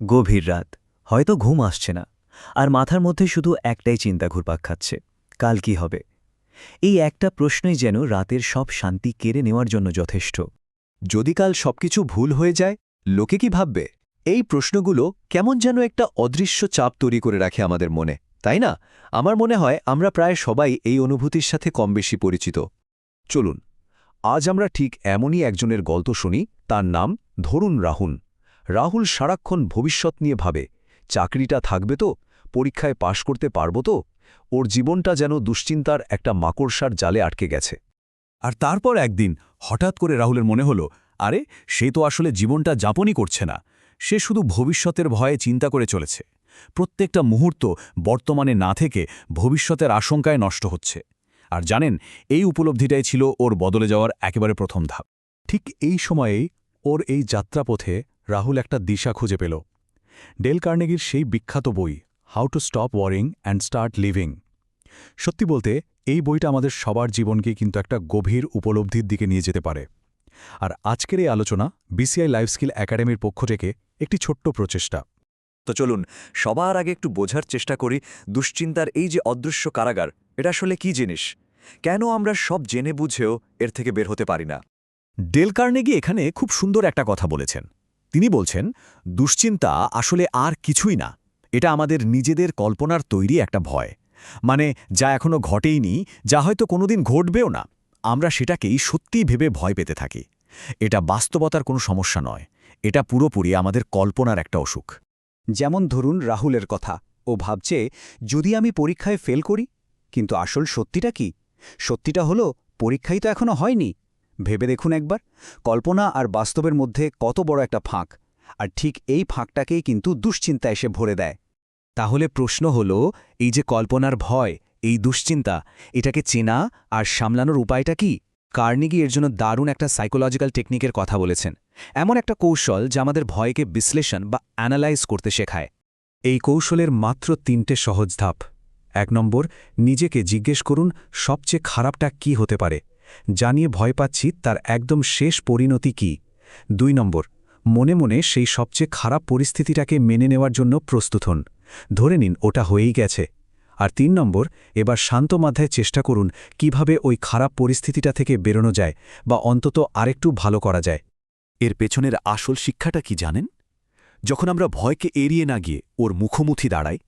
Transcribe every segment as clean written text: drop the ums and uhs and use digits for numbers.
গভীর রাত, হয়তো ঘুম আসছে না, আর মাথার মধ্যে শুধু একটাই চিন্তা ঘুরপাক খাচ্ছে, কাল কি হবে। এই একটা প্রশ্নই যেন রাতের সব শান্তি কেড়ে নেওয়ার জন্য যথেষ্ট। যদি কাল সবকিছু ভুল হয়ে যায়, লোকে কি ভাববে? এই প্রশ্নগুলো কেমন যেন একটা অদৃশ্য চাপ তৈরি করে রাখে আমাদের মনে, তাই না? আমার মনে হয় আমরা প্রায় সবাই এই অনুভূতির সাথে কম বেশি পরিচিত। চলুন, আজ আমরা ঠিক এমনই একজনের গল্প শুনি। তার নাম ধরুন রাহুল। রাহুল সারাক্ষণ ভবিষ্যৎ নিয়ে ভাবে, চাকরিটা থাকবে তো, পরীক্ষায় পাশ করতে পারব তো। ওর জীবনটা যেন দুশ্চিন্তার একটা মাকড়সার জালে আটকে গেছে। আর তারপর একদিন হঠাৎ করে রাহুলের মনে হলো, আরে সে তো আসলে জীবনটা যাপনই করছে না, সে শুধু ভবিষ্যতের ভয়ে চিন্তা করে চলেছে। প্রত্যেকটা মুহূর্ত বর্তমানে না থেকে ভবিষ্যতের আশঙ্কায় নষ্ট হচ্ছে। আর জানেন, এই উপলব্ধিটাই ছিল ওর বদলে যাওয়ার একেবারে প্রথম ধাপ। ঠিক এই সময়েই ওর এই যাত্রাপথে রাহুল একটা দিশা খুঁজে পেল। ডেল কার্নেগির সেই বিখ্যাত বই how to stop worrying and start living. সত্যি বলতে এই বইটা আমাদের সবার জীবনকে কিন্তু একটা গভীর উপলব্ধির দিকে নিয়ে যেতে পারে। আর আজকের এই আলোচনা বিসিআই লাইফ স্কিল একাডেমির পক্ষ থেকে একটি ছোট্ট প্রচেষ্টা। তো চলুন সবার আগে একটু বোঝার চেষ্টা করি, দুশ্চিন্তার এই যে অদৃশ্য কারাগার, এটা আসলে কি জিনিস, কেন আমরা সব জেনে বুঝেও এর থেকে বের হতে পারি না। ডেল কার্নেগি এখানে খুব সুন্দর একটা কথা বলেছেন। তিনি বলছেন, দুশ্চিন্তা আসলে আর কিছুই না, এটা আমাদের নিজেদের কল্পনার তৈরি একটা ভয়। মানে যা এখনো ঘটেইনি, যা হয়তো কোনোদিন ঘটবেও না, আমরা সেটাকেই সত্যিই ভেবে ভয় পেতে থাকি। এটা বাস্তবতার কোনো সমস্যা নয়, এটা পুরোপুরি আমাদের কল্পনার একটা অসুখ। যেমন ধরুন রাহুলের কথা, ও ভাবছে যদি আমি পরীক্ষায় ফেল করি, কিন্তু আসল সত্যিটা কি? সত্যিটা হলো পরীক্ষাই তো এখনো হয়নি। ভেবে দেখুন একবার, কল্পনা আর বাস্তবের মধ্যে কত বড় একটা ফাঁক। আর ঠিক এই ফাঁকটাকেই কিন্তু দুশ্চিন্তা এসে ভরে দেয়। তাহলে প্রশ্ন হলো, এই যে কল্পনার ভয়, এই দুশ্চিন্তা, এটাকে চেনা আর সামলানোর উপায়টা কি? কার্নেগি এর জন্য দারুণ একটা সাইকোলজিক্যাল টেকনিকের কথা বলেছেন, এমন একটা কৌশল যা আমাদের ভয়কে বিশ্লেষণ বা অ্যানালাইজ করতে শেখায়। এই কৌশলের মাত্র ৩টে সহজ ধাপ। ১ নম্বর, নিজেকে জিজ্ঞেস করুন সবচেয়ে খারাপটা কি হতে পারে, জানিয়ে ভয় পাচ্ছি তার একদম শেষ পরিণতি কি। ২ নম্বর, মনে মনে সেই সবচেয়ে খারাপ পরিস্থিতিটাকে মেনে নেওয়ার জন্য প্রস্তুত হন, ধরে নিন ওটা হয়েই গেছে। আর ৩ নম্বর, এবার শান্ত মাথায় চেষ্টা করুন কিভাবে ওই খারাপ পরিস্থিতিটা থেকে বেরোনো যায় বা অন্তত আরেকটু ভালো করা যায়। এর পেছনের আসল শিক্ষাটা কি জানেন? যখন আমরা ভয়কে এড়িয়ে না গিয়ে ওর মুখোমুখি দাঁড়াই,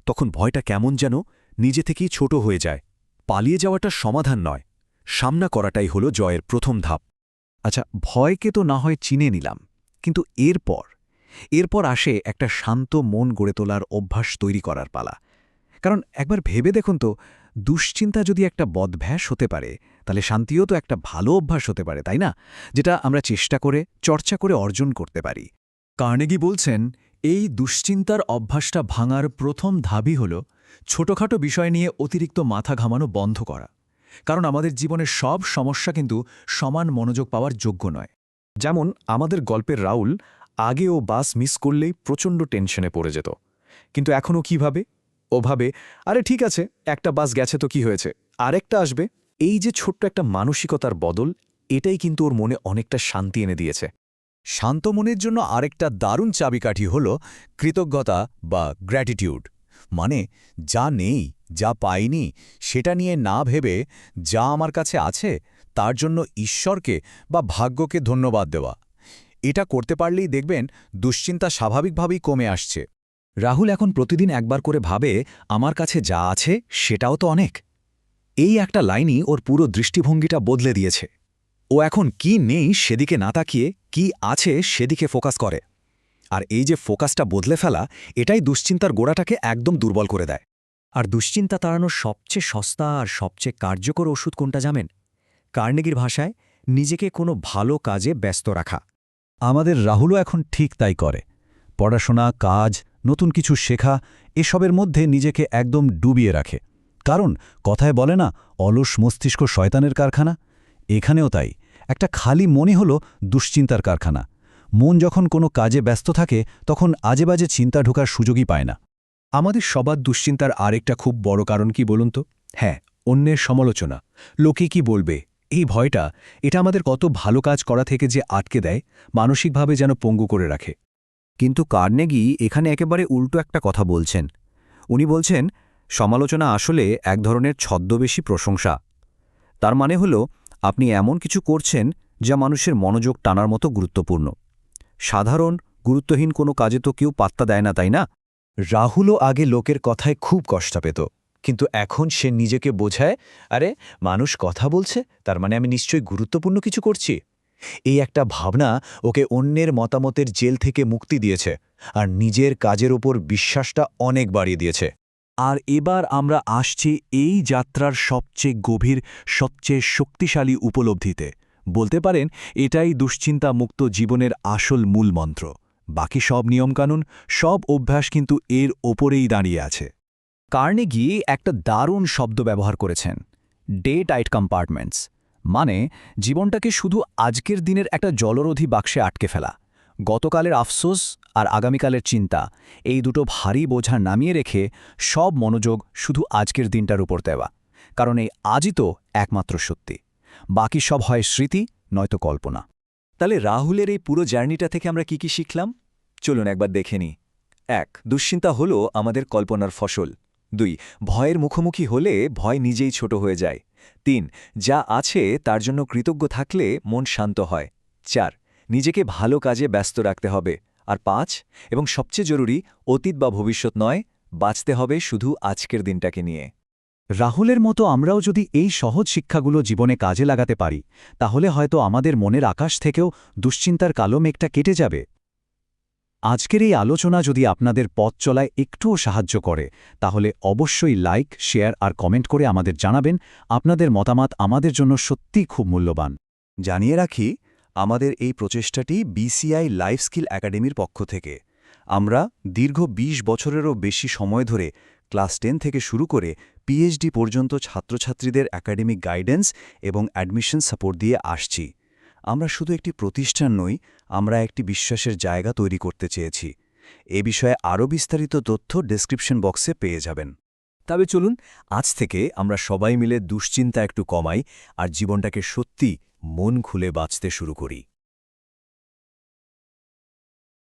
তখন ভয়টা কেমন যেন নিজে থেকেই ছোট হয়ে যায়। পালিয়ে যাওয়াটা সমাধান নয়, সামনা করাটাই হলো জয়ের প্রথম ধাপ। আচ্ছা, ভয়কে তো না হয় চিনে নিলাম, কিন্তু এরপর আসে একটা শান্ত মন গড়ে তোলার অভ্যাস তৈরি করার পালা। কারণ একবার ভেবে দেখুন তো, দুশ্চিন্তা যদি একটা বদভ্যাস হতে পারে, তাহলে শান্তিও তো একটা ভালো অভ্যাস হতে পারে, তাই না? যেটা আমরা চেষ্টা করে, চর্চা করে অর্জন করতে পারি। কার্নেগি বলছেন, এই দুশ্চিন্তার অভ্যাসটা ভাঙার প্রথম ধাপই হল ছোটখাটো বিষয় নিয়ে অতিরিক্ত মাথা ঘামানো বন্ধ করা। কারণ আমাদের জীবনের সব সমস্যা কিন্তু সমান মনোযোগ পাওয়ার যোগ্য নয়। যেমন আমাদের গল্পের রাহুল, আগে ও বাস মিস করলেই প্রচণ্ড টেনশনে পড়ে যেত, কিন্তু এখনও কিভাবে ও ভাবে, আরে ঠিক আছে, একটা বাস গেছে তো কি হয়েছে, আরেকটা আসবে। এই যে ছোট্ট একটা মানসিকতার বদল, এটাই কিন্তু ওর মনে অনেকটা শান্তি এনে দিয়েছে। শান্ত মনের জন্য আরেকটা দারুণ চাবিকাঠি হল কৃতজ্ঞতা বা গ্র্যাটিটিউড। মানে যা নেই, যা পাইনি, সেটা নিয়ে না ভেবে যা আমার কাছে আছে তার জন্য ঈশ্বরকে বা ভাগ্যকে ধন্যবাদ দেওয়া। এটা করতে পারলেই দেখবেন দুশ্চিন্তা স্বাভাবিকভাবেই কমে আসছে। রাহুল এখন প্রতিদিন একবার করে ভাবে, আমার কাছে যা আছে সেটাও তো অনেক। এই একটা লাইনই ওর পুরো দৃষ্টিভঙ্গিটা বদলে দিয়েছে। ও এখন কি নেই সেদিকে না তাকিয়ে কি আছে সেদিকে ফোকাস করে। আর এই যে ফোকাসটা বদলে ফেলা, এটাই দুশ্চিন্তার গোড়াটাকে একদম দুর্বল করে দেয়। আর দুশ্চিন্তা তাড়ানোর সবচেয়ে সস্তা আর সবচেয়ে কার্যকর ওষুধ কোনটা জানেন? কার্নেগির ভাষায়, নিজেকে কোনো ভালো কাজে ব্যস্ত রাখা। আমাদের রাহুলও এখন ঠিক তাই করে। পড়াশোনা, কাজ, নতুন কিছু শেখা, এসবের মধ্যে নিজেকে একদম ডুবিয়ে রাখে। কারণ কথায় বলে না, অলস মস্তিষ্ক শয়তানের কারখানা। এখানেও তাই, একটা খালি মনই হল দুশ্চিন্তার কারখানা। মন যখন কোনো কাজে ব্যস্ত থাকে, তখন আজেবাজে চিন্তা ঢোকার সুযোগই পায় না। আমাদের সবার দুশ্চিন্তার আরেকটা খুব বড় কারণ কি বলুন তো? হ্যাঁ, অন্যের সমালোচনা। লোকে কি বলবে, এই ভয়টা, এটা আমাদের কত ভালো কাজ করা থেকে যে আটকে দেয়, মানসিকভাবে যেন পঙ্গু করে রাখে। কিন্তু কার্নেগি এখানে একেবারে উল্টো একটা কথা বলছেন। উনি বলছেন সমালোচনা আসলে এক ধরনের ছদ্মবেশী প্রশংসা। তার মানে হল আপনি এমন কিছু করছেন যা মানুষের মনোযোগ টানার মতো গুরুত্বপূর্ণ। সাধারণ গুরুত্বহীন কোনো কাজে তো কেউ পাত্তা দেয় না, তাই না? রাহুলও আগে লোকের কথায় খুব কষ্ট পেত, কিন্তু এখন সে নিজেকে বোঝায়, আরে মানুষ কথা বলছে, তার মানে আমি নিশ্চয়ই গুরুত্বপূর্ণ কিছু করছি। এই একটা ভাবনা ওকে অন্যের মতামতের জেল থেকে মুক্তি দিয়েছে আর নিজের কাজের ওপর বিশ্বাসটা অনেক বাড়িয়ে দিয়েছে। আর এবার আমরা আসছি এই যাত্রার সবচেয়ে গভীর, সবচেয়ে শক্তিশালী উপলব্ধিতে। বলতে পারেন এটাই দুশ্চিন্তা মুক্ত জীবনের আসল মূল মন্ত্র। বাকি সব নিয়মকানুন, সব অভ্যাস কিন্তু এর ওপরেই দাঁড়িয়ে আছে। কার্নেগি একটা দারুণ শব্দ ব্যবহার করেছেন, ডে টাইট কম্পার্টমেন্টস, মানে জীবনটাকে শুধু আজকের দিনের একটা জলরোধী বাক্সে আটকে ফেলা। গতকালের আফসোস আর আগামীকালের চিন্তা, এই দুটো ভারী বোঝা নামিয়ে রেখে সব মনোযোগ শুধু আজকের দিনটার উপর দেওয়া। কারণ এই আজই তো একমাত্র সত্যি, বাকি সব হয় স্মৃতি নয়তো কল্পনা। তাহলে রাহুলের এই পুরো জার্নিটা থেকে আমরা কি কি শিখলাম? চলুন একবার দেখে নিই। ১. দুশ্চিন্তা হলো আমাদের কল্পনার ফসল। ২. ভয়ের মুখোমুখি হলে ভয় নিজেই ছোট হয়ে যায়। ৩. যা আছে তার জন্য কৃতজ্ঞ থাকলে মন শান্ত হয়। ৪. নিজেকে ভালো কাজে ব্যস্ত রাখতে হবে। আর ৫. এবং সবচেয়ে জরুরি, অতীত বা ভবিষ্যৎ নয়, বাঁচতে হবে শুধু আজকের দিনটাকে নিয়ে। রাহুলের মতো আমরাও যদি এই সহজ শিক্ষাগুলো জীবনে কাজে লাগাতে পারি, তাহলে হয়তো আমাদের মনের আকাশ থেকেও দুশ্চিন্তার কালো মেঘটা কেটে যাবে। আজকের এই আলোচনা যদি আপনাদের পথ চলায় একটুও সাহায্য করে, তাহলে অবশ্যই লাইক, শেয়ার আর কমেন্ট করে আমাদের জানাবেন। আপনাদের মতামত আমাদের জন্য সত্যিই খুব মূল্যবান। জানিয়ে রাখি, আমাদের এই প্রচেষ্টাটি বিসিআই লাইফ স্কিল একাডেমির পক্ষ থেকে। আমরা দীর্ঘ ২০ বছরেরও বেশি সময় ধরে ক্লাস 10 থেকে শুরু করে পিএইচডি পর্যন্ত ছাত্রছাত্রীদের একাডেমিক গাইডেন্স এবং অ্যাডমিশন সাপোর্ট দিয়ে আসছি। আমরা শুধু একটি প্রতিষ্ঠান নই, আমরা একটি বিশ্বাসের জায়গা তৈরি করতে চেয়েছি। এ বিষয়ে আরও বিস্তারিত তথ্য ডেসক্রিপশন বক্সে পেয়ে যাবেন। তবে চলুন আজ থেকে আমরা সবাই মিলে দুশ্চিন্তা একটু কমাই আর জীবনটাকে সত্যি মন খুলে বাঁচতে শুরু করি।